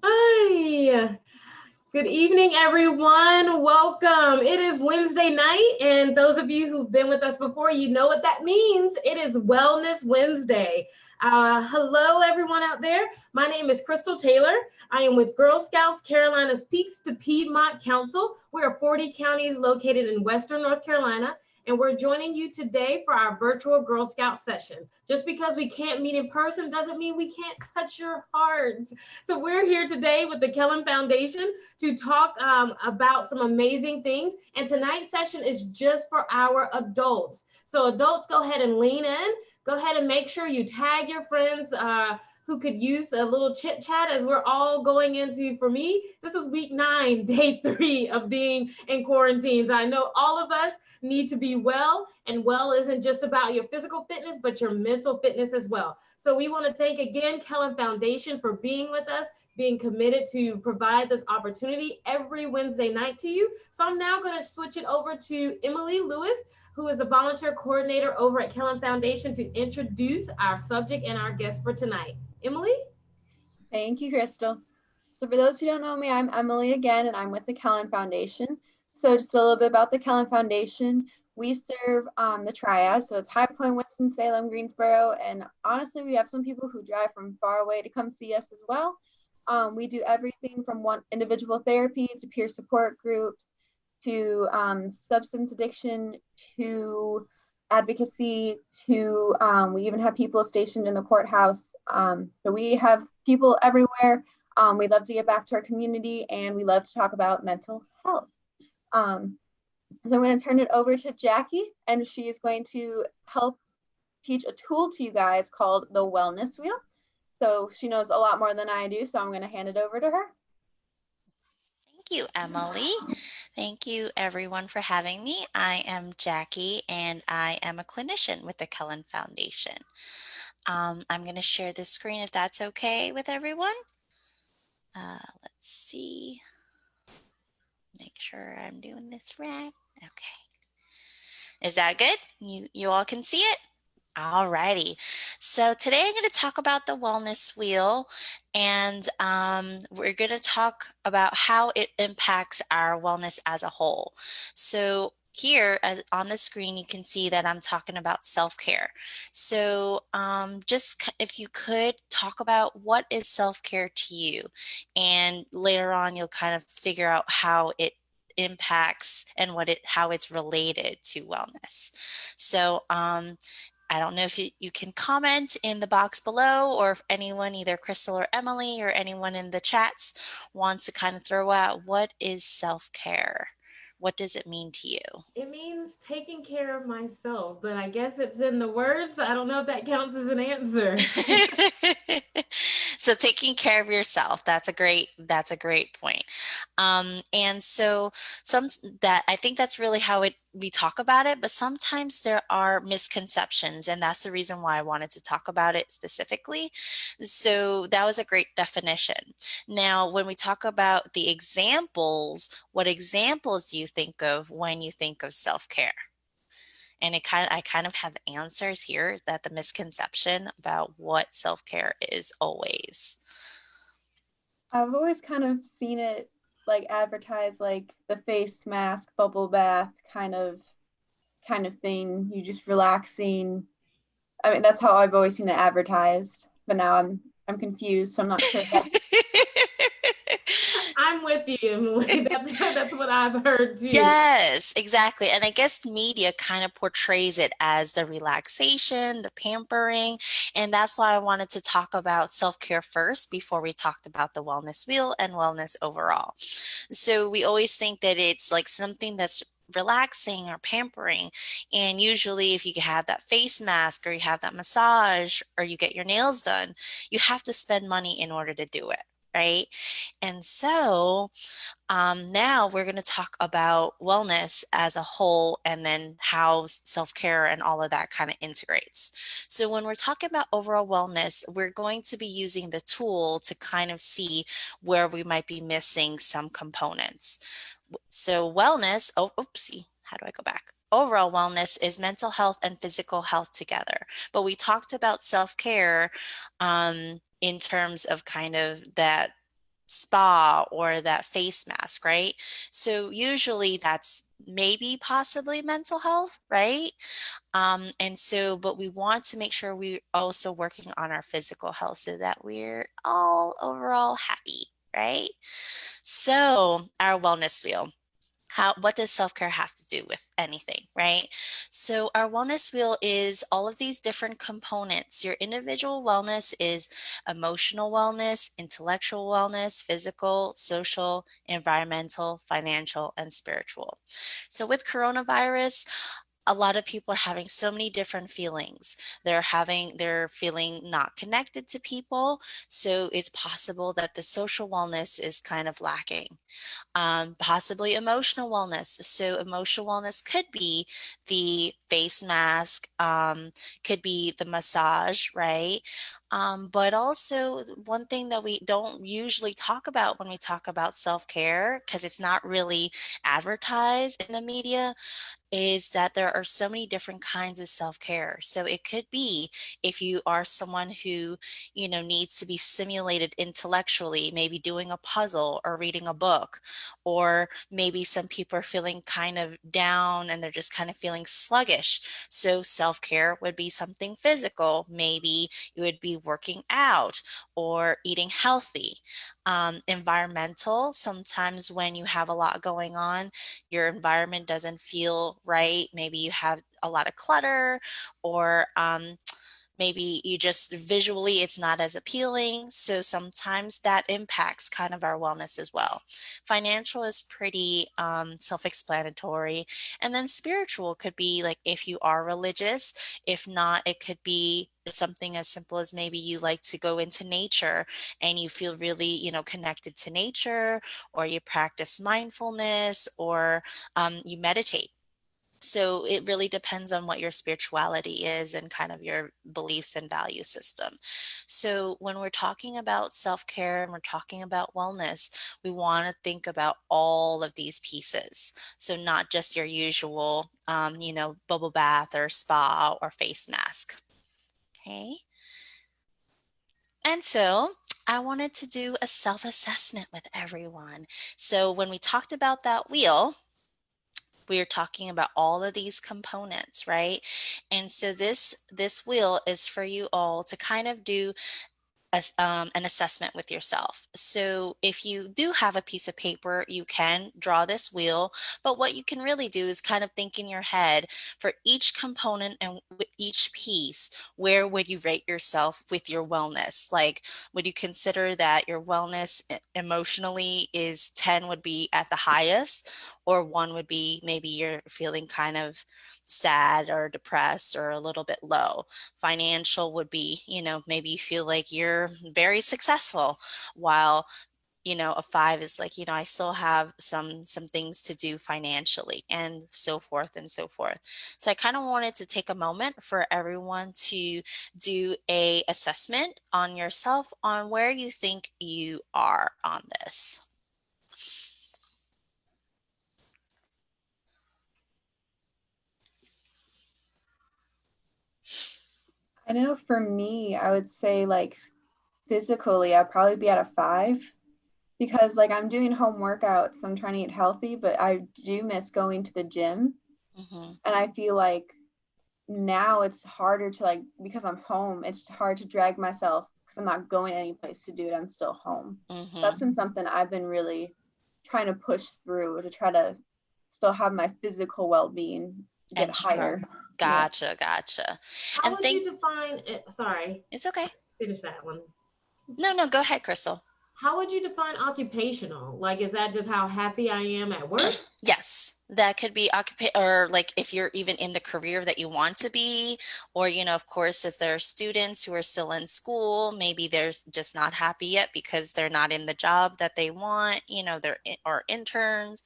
Hi. Good evening, everyone. Welcome. It is Wednesday night, and those of you who've been with us before, you know what that means. It is Wellness Wednesday. Hello, everyone out there. My name is Crystal Taylor. I am with Girl Scouts Carolina's Peaks to Piedmont Council. We are 40 counties located in Western North Carolina, and we're joining you today for our virtual Girl Scout session. Just because we can't meet in person doesn't mean we can't touch your hearts. So we're here today with the Kellin Foundation to talk about some amazing things. And tonight's session is just for our adults. So adults, go ahead and lean in. Go ahead and make sure you tag your friends who could use a little chit chat as we're all going into, for me, this is week 9, day 3 of being in quarantine. So I know all of us need to be well, and well isn't just about your physical fitness, but your mental fitness as well. So we want to thank again Kellin Foundation for being with us, being committed to provide this opportunity every Wednesday night to you. So I'm now going to switch it over to Emily Lewis, who is the volunteer coordinator over at Kellin Foundation, to introduce our subject and our guest for tonight. Emily? Thank you, Crystal. So for those who don't know me, I'm Emily again, and I'm with the Kellin Foundation. So just a little bit about the Kellin Foundation. We serve the Triad, so it's High Point, Winston-Salem, Greensboro, and honestly, we have some people who drive from far away to come see us as well. We do everything from one individual therapy to peer support groups to substance addiction to advocacy to we even have people stationed in the courthouse. So we have people everywhere. We love to get back to our community, and we love to talk about mental health. So I'm going to turn it over to Jackie, and she is going to help teach a tool to you guys called the Wellness Wheel. So she knows a lot more than I do, so I'm going to hand it over to her. Thank you, Emily. Thank you, everyone, for having me. I am Jackie, and I am a clinician with the Kellin Foundation. I'm going to share the screen if that's okay with everyone. Let's see. Make sure I'm doing this right. Okay. Is that good? You all can see it? Alrighty. So today I'm going to talk about the wellness wheel, and we're going to talk about how it impacts our wellness as a whole. So here on the screen, you can see that I'm talking about self-care. So just if you could talk about what is self-care to you, and later on you'll kind of figure out how it impacts and how it's related to wellness. So I don't know if you can comment in the box below, or if anyone, either Crystal or Emily or anyone in the chats, wants to kind of throw out, what is self-care? What does it mean to you? It means taking care of myself, but I guess it's in the words. I don't know if that counts as an answer. So taking care of yourself, that's a great point. And so I think that's really how we talk about it, but sometimes there are misconceptions, and that's the reason why I wanted to talk about it specifically. So that was a great definition. Now, when we talk about the examples, what examples do you think of when you think of self-care? And I kind of have answers here, that the misconception about what self-care is always. I've always kind of seen it like advertised, like the face mask, bubble bath kind of thing. You just relaxing. I mean, that's how I've always seen it advertised. But now I'm confused, so I'm not sure. I'm with you, Emily. That's what I've heard too. Yes, exactly. And I guess media kind of portrays it as the relaxation, the pampering. And that's why I wanted to talk about self-care first before we talked about the wellness wheel and wellness overall. So we always think that it's like something that's relaxing or pampering. And usually if you have that face mask, or you have that massage, or you get your nails done, you have to spend money in order to do it. Right. And so now we're going to talk about wellness as a whole, and then how self-care and all of that kind of integrates. So when we're talking about overall wellness, we're going to be using the tool to kind of see where we might be missing some components. So wellness, how do I go back? overall wellness is mental health and physical health together. But we talked about self-care in terms of kind of that spa or that face mask, right? So usually that's maybe possibly mental health, right? But we want to make sure we're also working on our physical health so that we're all overall happy, right? So our wellness wheel. What does self-care have to do with anything, right? So our wellness wheel is all of these different components. Your individual wellness is emotional wellness, intellectual wellness, physical, social, environmental, financial, and spiritual. So with coronavirus, a lot of people are having so many different feelings. They're feeling not connected to people. So it's possible that the social wellness is kind of lacking, possibly emotional wellness. So emotional wellness could be the face mask, could be the massage, right? But also one thing that we don't usually talk about when we talk about self-care, because it's not really advertised in the media, is that there are so many different kinds of self-care. So it could be if you are someone who, needs to be stimulated intellectually, maybe doing a puzzle or reading a book, or maybe some people are feeling kind of down and they're just kind of feeling sluggish. So self-care would be something physical. Maybe it would be working out or eating healthy. Environmental, sometimes when you have a lot going on, your environment doesn't feel right. Maybe you have a lot of clutter, or maybe you just visually it's not as appealing. So sometimes that impacts kind of our wellness as well. Financial is pretty self-explanatory. And then spiritual could be like if you are religious. If not, it could be something as simple as maybe you like to go into nature and you feel really, connected to nature, or you practice mindfulness, or you meditate. So it really depends on what your spirituality is and kind of your beliefs and value system. So when we're talking about self-care and we're talking about wellness, we want to think about all of these pieces. So not just your usual, bubble bath or spa or face mask. Okay. And so I wanted to do a self-assessment with everyone. So when we talked about that wheel, we are talking about all of these components, right? And so this wheel is for you all to kind of do an assessment with yourself. So if you do have a piece of paper, you can draw this wheel, but what you can really do is kind of think in your head for each component and each piece, where would you rate yourself with your wellness? Like, would you consider that your wellness emotionally is 10 would be at the highest, or 1 would be maybe you're feeling kind of sad or depressed or a little bit low? Financial would be, maybe you feel like you're very successful, while a 5 is like, I still have some things to do financially, and so forth and so forth. So I kind of wanted to take a moment for everyone to do a assessment on yourself on where you think you are on this. I know for me, I would say like physically, I'd probably be at a 5 because like I'm doing home workouts, I'm trying to eat healthy, but I do miss going to the gym. Mm-hmm. And I feel like now it's harder to like, because I'm home, it's hard to drag myself because I'm not going any place to do it. I'm still home. Mm-hmm. That's been something I've been really trying to push through to try to still have my physical well-being get And higher. strong. Gotcha. How And would you define it? Sorry, it's okay. finish that one. No, go ahead, Crystal. How would you define occupational? Like, is that just how happy I am at work? Yes, that could be or like if you're even in the career that you want to be, or, of course, if there are students who are still in school, maybe they're just not happy yet because they're not in the job that they want, or interns.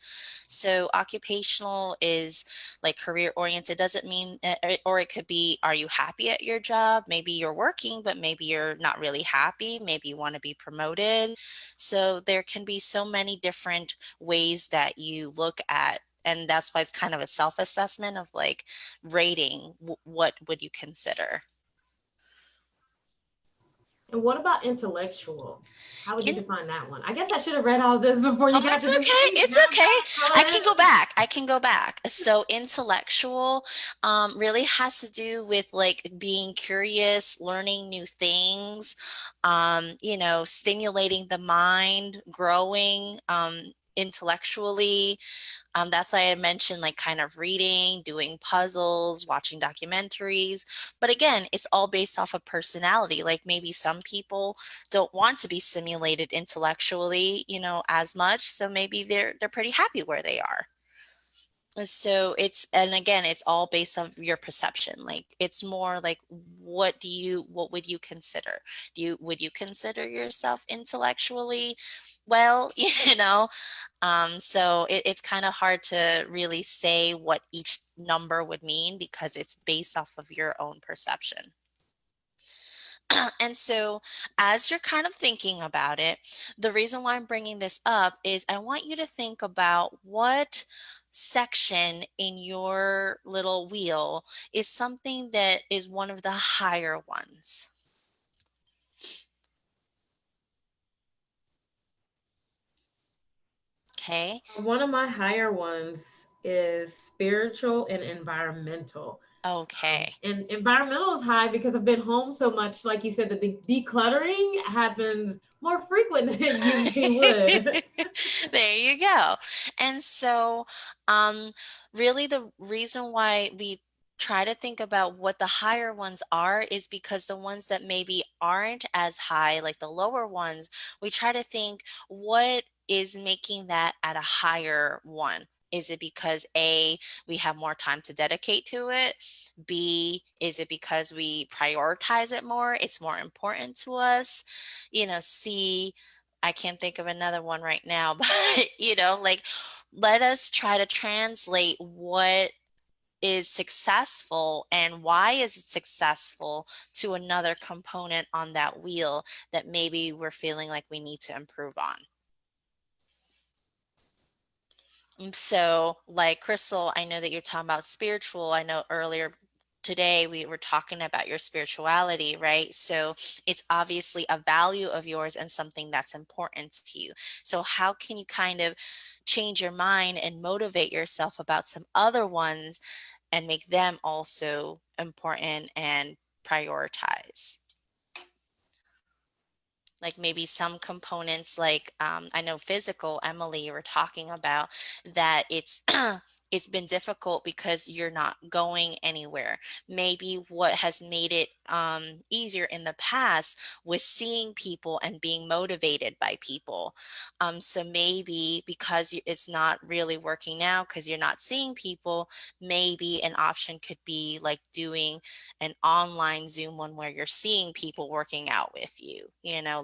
So occupational is like career oriented. Doesn't mean, or it could be, are you happy at your job? Maybe you're working, but maybe you're not really happy. Maybe you want to be promoted. So there can be so many different ways that you look at and that's why it's kind of a self-assessment of like rating what would you consider. And what about intellectual? How would you In define that one? I guess I should have read all this before you Oh, got it's to this. okay. It's okay. I can go back. I can go back. So intellectual really has to do with like being curious, learning new things, stimulating the mind, growing intellectually. That's why I mentioned like kind of reading, doing puzzles, watching documentaries. But again, it's all based off of personality. Like maybe some people don't want to be stimulated intellectually, as much. So maybe they're pretty happy where they are. So and again, it's all based on your perception. Like it's more like what would you consider? Would you consider yourself intellectually well? So it's kind of hard to really say what each number would mean because it's based off of your own perception. And so, as you're kind of thinking about it, the reason why I'm bringing this up is I want you to think about what section in your little wheel is something that is one of the higher ones. Okay. One of my higher ones is spiritual and environmental. Okay. And environmental is high because I've been home so much. Like you said, that the decluttering happens more frequent than it usually would. There you go. And so, really, the reason why we try to think about what the higher ones are is because the ones that maybe aren't as high, like the lower ones, we try to think what is making that at a higher one. Is it because A, we have more time to dedicate to it? B, is it because we prioritize it more? It's more important to us? C, I can't think of another one right now, but like let us try to translate what is successful and why is it successful to another component on that wheel that maybe we're feeling like we need to improve on. So, like Crystal, I know that you're talking about spiritual. I know earlier today we were talking about your spirituality, right? So, it's obviously a value of yours and something that's important to you. So, how can you kind of change your mind and motivate yourself about some other ones and make them also important and prioritize? Like maybe some components like I know physical, Emily, you were talking about that it's been difficult because you're not going anywhere. Maybe what has made it easier in the past was seeing people and being motivated by people. So maybe because it's not really working now because you're not seeing people, maybe an option could be like doing an online Zoom one where you're seeing people working out with you,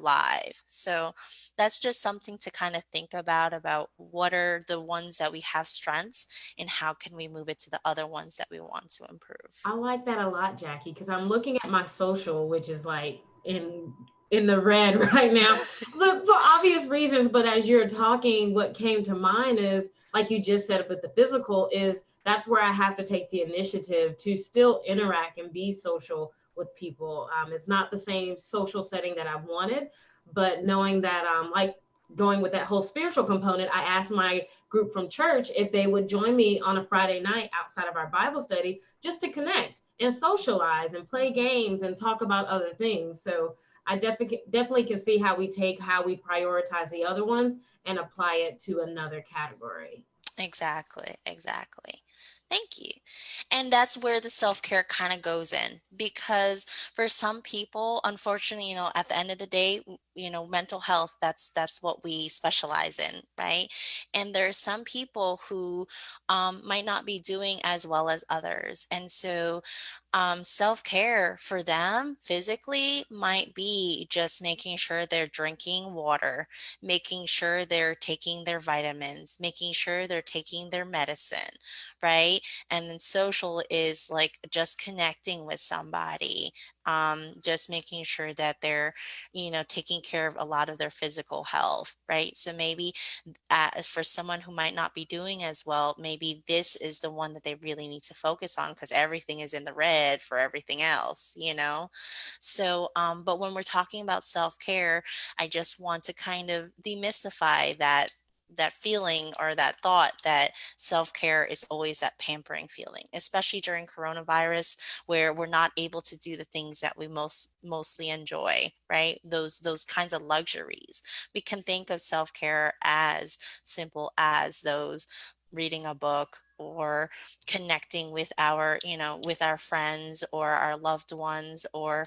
live. So that's just something to kind of think about what are the ones that we have strengths and how can we move it to the other ones that we want to improve. I like that a lot, Jackie, because I'm looking at my social, which is like in the red right now, but for obvious reasons. But as you're talking, what came to mind is, like you just said, but the physical is that's where I have to take the initiative to still interact and be social with people. It's not the same social setting that I wanted, but knowing that, like going with that whole spiritual component, I asked my group from church if they would join me on a Friday night outside of our Bible study just to connect and socialize and play games and talk about other things. So I definitely can see how we take how we prioritize the other ones and apply it to another category. Exactly, exactly. Thank you. And that's where the self-care kind of goes in because for some people, unfortunately, at the end of the day, mental health, that's what we specialize in, right? And there are some people who might not be doing as well as others. And so self-care for them physically might be just making sure they're drinking water, making sure they're taking their vitamins, making sure they're taking their medicine, right? And then social is like just connecting with somebody, just making sure that they're, taking care of a lot of their physical health, right? So maybe for someone who might not be doing as well, maybe this is the one that they really need to focus on because everything is in the red for everything else. So, but when we're talking about self-care, I just want to kind of demystify that feeling or that thought that self-care is always that pampering feeling, especially during coronavirus where we're not able to do the things that we mostly enjoy, right? Those kinds of luxuries. We can think of self-care as simple as those reading a book or connecting with our friends or our loved ones, or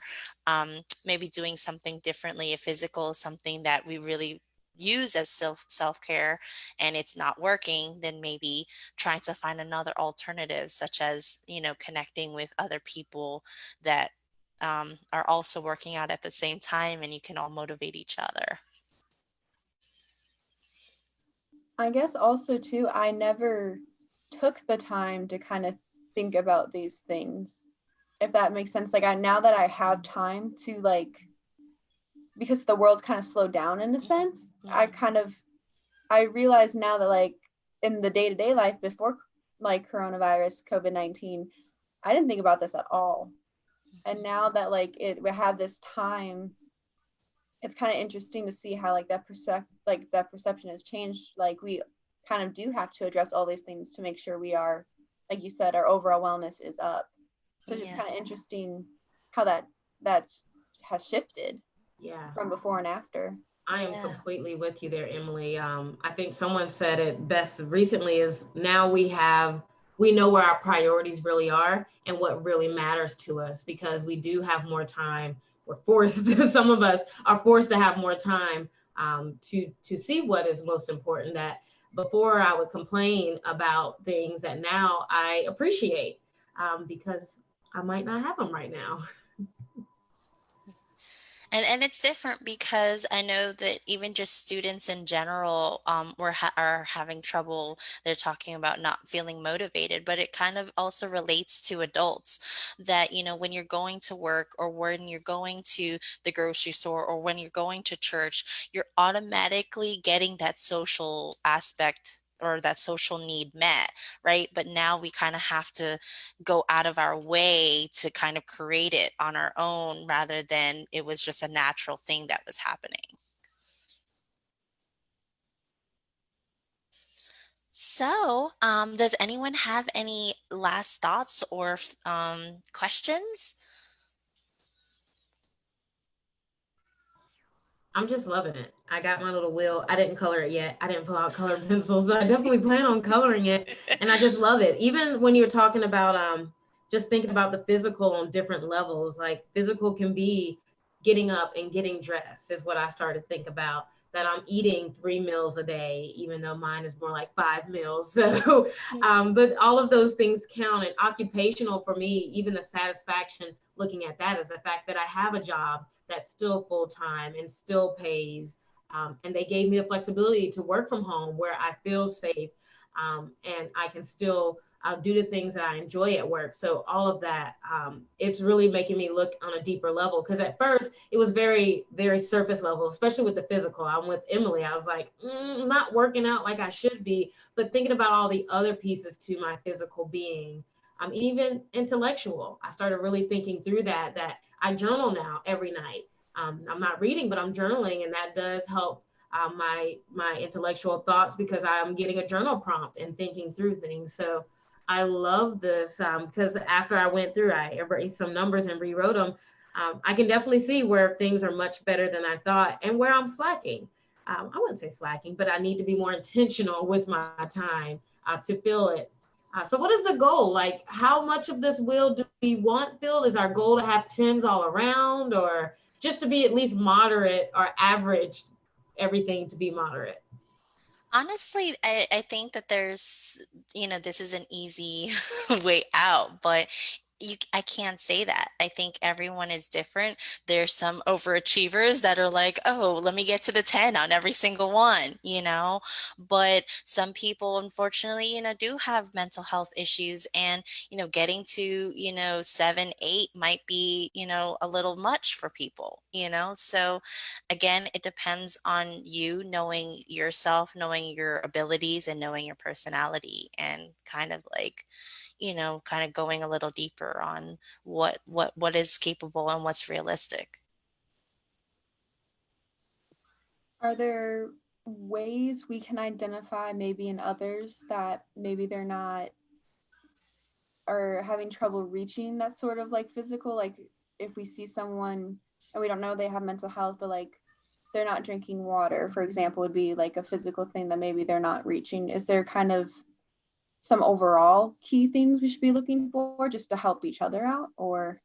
maybe doing something differently. If physical is something that we really use as self-care and it's not working, then maybe trying to find another alternative, such as connecting with other people that are also working out at the same time, and you can all motivate each other. I guess also too, I never took the time to kind of think about these things, if that makes sense. Like now that I have time to because the world's kind of slowed down in a sense, Mm-hmm. I realize now that in the day-to-day life before coronavirus, COVID-19, I didn't think about this at all. And now that we have this time, it's kind of interesting to see how that perception has changed. Like we kind of do have to address all these things to make sure we are, like you said, our overall wellness is up. So it's just Yeah. kind of interesting how that has shifted Yeah. from before and after. I am Yeah. completely with you there, Emily. I think someone said it best recently is now we know where our priorities really are and what really matters to us because we do have more time. We're forced, some of us are forced to have more time to see what is most important. That before I would complain about things that now I appreciate because I might not have them right now. And it's different because I know that even just students in general are having trouble. They're talking about not feeling motivated, but it kind of also relates to adults that, when you're going to work or when you're going to the grocery store or when you're going to church, you're automatically getting that social aspect or that social need met, right? But now we kind of have to go out of our way to kind of create it on our own rather than it was just a natural thing that was happening. So, does anyone have any last thoughts or questions? I'm just loving it. I got my little wheel. I didn't color it yet. I didn't pull out colored pencils, but I definitely plan on coloring it. And I just love it. Even when you're talking about just thinking about the physical on different levels, like physical can be getting up and getting dressed is what I started to think about. That I'm eating 3 meals a day, even though mine is more like 5 meals. So, but all of those things count. And occupational for me, even the satisfaction looking at that is the fact that I have a job that's still full time and still pays. And they gave me the flexibility to work from home where I feel safe and I can still do the things that I enjoy at work. So all of that, it's really making me look on a deeper level. Because at first it was very, very surface level, especially with the physical. I'm with Emily. I was like, not working out like I should be, but thinking about all the other pieces to my physical being. Even intellectual. I started really thinking through that I journal now every night. I'm not reading, but I'm journaling, and that does help my intellectual thoughts because I'm getting a journal prompt and thinking through things. So I love this because after I went through, I erased some numbers and rewrote them. I can definitely see where things are much better than I thought and where I'm slacking. I wouldn't say slacking, but I need to be more intentional with my time to feel it. So what is the goal? Like how much of this will do we want filled? Is our goal to have tens all around or just to be at least moderate or average everything to be moderate? Honestly, I think that this is an easy way out, but I can't say that. I think everyone is different. There's some overachievers that are like, oh, let me get to the 10 on every single one, but some people, unfortunately, do have mental health issues, and, getting to, 7, 8 might be, a little much for people, so again, it depends on you knowing yourself, knowing your abilities, and knowing your personality, and kind of like, kind of going a little deeper on what is capable and what's realistic. Are there ways we can identify maybe in others that maybe they're not, or having trouble reaching that sort of like physical, like if we see someone and we don't know they have mental health, but like they're not drinking water, for example, would be like a physical thing that maybe they're not reaching. Is there kind of some overall key things we should be looking for just to help each other out? Or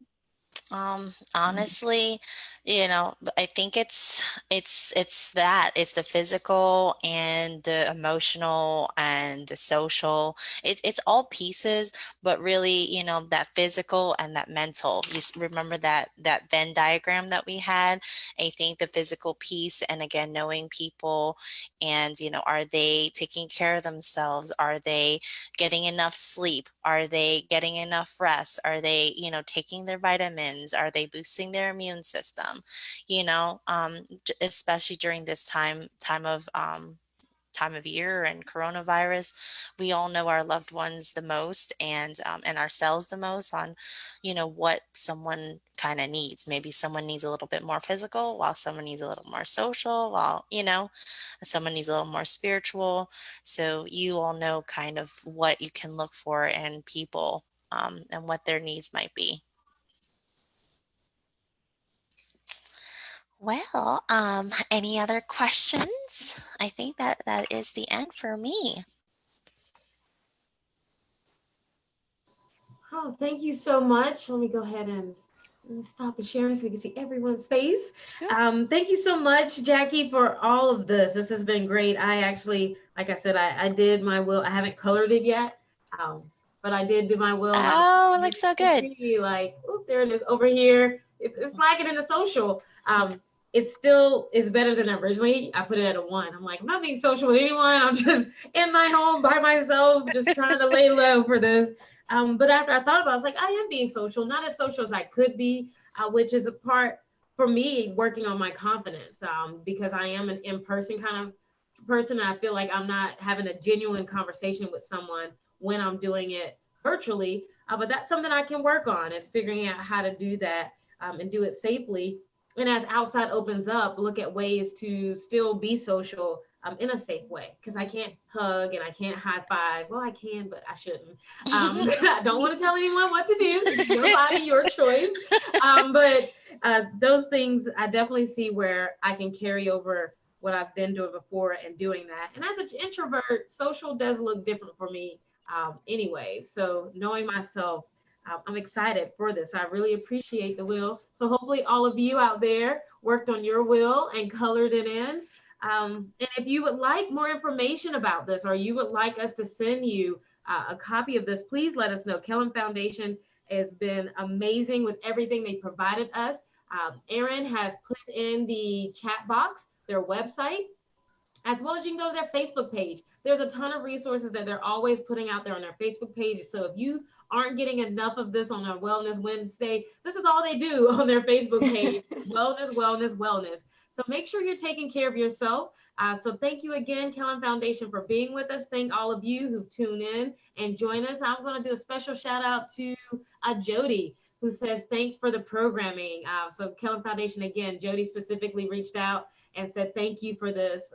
Honestly, I think it's the physical and the emotional and the social. It's all pieces, but really, that physical and that mental. Remember that Venn diagram that we had? I think the physical piece, and again, knowing people, and, are they taking care of themselves? Are they getting enough sleep? Are they getting enough rest? Are they, taking their vitamins? Are they boosting their immune system? Especially during this time of year and coronavirus, we all know our loved ones the most, and ourselves the most on, what someone kind of needs. Maybe someone needs a little bit more physical, while someone needs a little more social, while, someone needs a little more spiritual. So you all know kind of what you can look for in people, and what their needs might be. Well, any other questions? I think that is the end for me. Oh, thank you so much. Let me go ahead and stop the sharing so we can see everyone's face. Sure. Thank you so much, Jackie, for all of this. This has been great. I actually, like I said, I did my will. I haven't colored it yet, but I did do my will, and I Oh, it wanted looks so to good. see, like, oh, there it is over here. It's like it in the social. It still is better than originally. I put it at a 1. I'm like, I'm not being social with anyone. I'm just in my home by myself, just trying to lay low for this. But after I thought about it, I was like, I am being social, not as social as I could be, which is a part for me working on my confidence, because I am an in-person kind of person. And I feel like I'm not having a genuine conversation with someone when I'm doing it virtually. But that's something I can work on, is figuring out how to do that, and do it safely. And as outside opens up, look at ways to still be social, in a safe way, because I can't hug and I can't high five. Well, I can, but I shouldn't. I don't want to tell anyone what to do. It's your body, your choice. But those things, I definitely see where I can carry over what I've been doing before and doing that. And as an introvert, social does look different for me, anyway. So knowing myself, I'm excited for this. I really appreciate the will. So hopefully all of you out there worked on your will and colored it in. And if you would like more information about this, or you would like us to send you a copy of this, please let us know. Kellin Foundation has been amazing with everything they provided us. Erin has put in the chat box their website, as well as you can go to their Facebook page. There's a ton of resources that they're always putting out there on their Facebook page. So if you aren't getting enough of this on a Wellness Wednesday, this is all they do on their Facebook page: wellness, wellness, wellness. So make sure you're taking care of yourself. So thank you again, Kellin Foundation, for being with us. Thank all of you who tune in and join us. I'm going to do a special shout out to Jody, who says thanks for the programming. So Kellin Foundation, again, Jody specifically reached out and said thank you for this.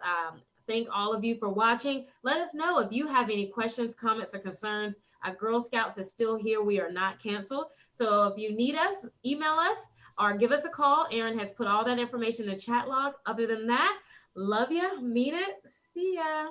Thank all of you for watching. Let us know if you have any questions, comments, or concerns. Girl Scouts is still here. We are not canceled. So if you need us, email us or give us a call. Erin has put all that information in the chat log. Other than that, love you, mean it. See ya.